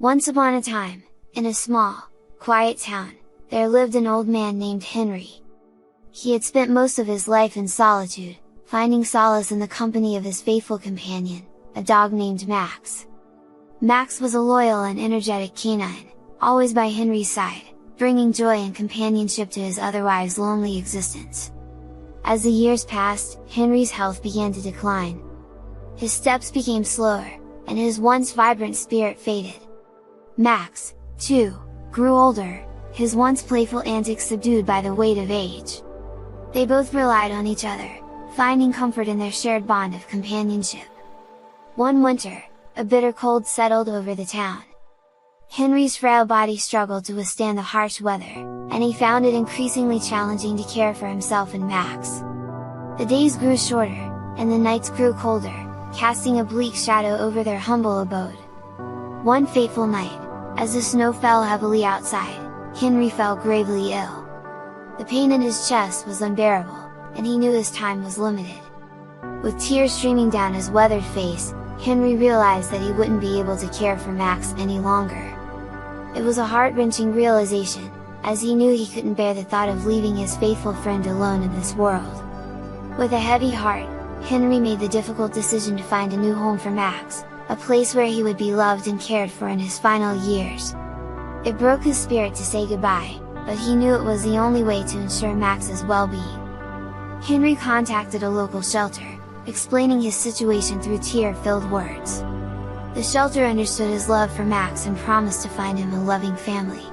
Once upon a time, in a small, quiet town, there lived an old man named Henry. He had spent most of his life in solitude, finding solace in the company of his faithful companion, a dog named Max. Max was a loyal and energetic canine, always by Henry's side, bringing joy and companionship to his otherwise lonely existence. As the years passed, Henry's health began to decline. His steps became slower, and his once vibrant spirit faded. Max, too, grew older, his once playful antics subdued by the weight of age. They both relied on each other, finding comfort in their shared bond of companionship. One winter, a bitter cold settled over the town. Henry's frail body struggled to withstand the harsh weather, and he found it increasingly challenging to care for himself and Max. The days grew shorter, and the nights grew colder, casting a bleak shadow over their humble abode. One fateful night, as the snow fell heavily outside, Henry fell gravely ill. The pain in his chest was unbearable, and he knew his time was limited. With tears streaming down his weathered face, Henry realized that he wouldn't be able to care for Max any longer. It was a heart-wrenching realization, as he knew he couldn't bear the thought of leaving his faithful friend alone in this world. With a heavy heart, Henry made the difficult decision to find a new home for Max, a place where he would be loved and cared for in his final years. It broke his spirit to say goodbye, but he knew it was the only way to ensure Max's well-being. Henry contacted a local shelter, explaining his situation through tear-filled words. The shelter understood his love for Max and promised to find him a loving family.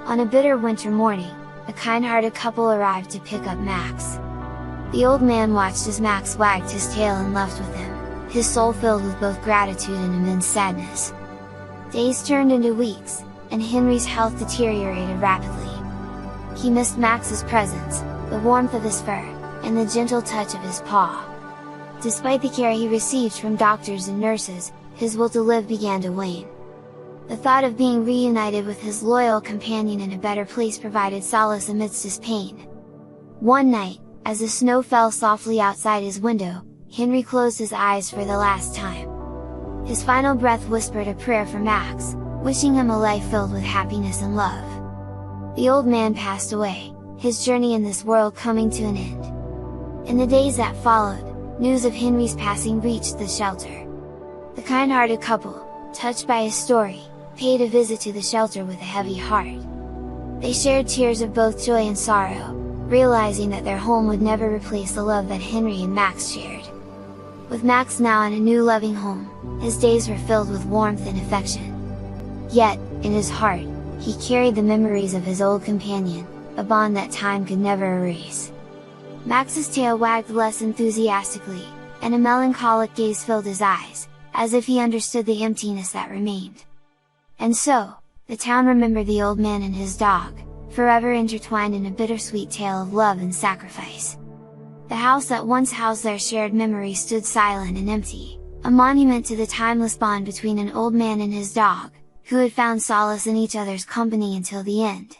On a bitter winter morning, a kind-hearted couple arrived to pick up Max. The old man watched as Max wagged his tail and left with him, his soul filled with both gratitude and immense sadness. Days turned into weeks, and Henry's health deteriorated rapidly. He missed Max's presence, the warmth of his fur, and the gentle touch of his paw. Despite the care he received from doctors and nurses, his will to live began to wane. The thought of being reunited with his loyal companion in a better place provided solace amidst his pain. One night, as the snow fell softly outside his window, Henry closed his eyes for the last time. His final breath whispered a prayer for Max, wishing him a life filled with happiness and love. The old man passed away, his journey in this world coming to an end. In the days that followed, news of Henry's passing reached the shelter. The kind-hearted couple, touched by his story, paid a visit to the shelter with a heavy heart. They shared tears of both joy and sorrow, realizing that their home would never replace the love that Henry and Max shared. With Max now in a new loving home, his days were filled with warmth and affection. Yet, in his heart, he carried the memories of his old companion, a bond that time could never erase. Max's tail wagged less enthusiastically, and a melancholic gaze filled his eyes, as if he understood the emptiness that remained. And so, the town remembered the old man and his dog, forever intertwined in a bittersweet tale of love and sacrifice. The house that once housed their shared memories stood silent and empty, a monument to the timeless bond between an old man and his dog, who had found solace in each other's company until the end.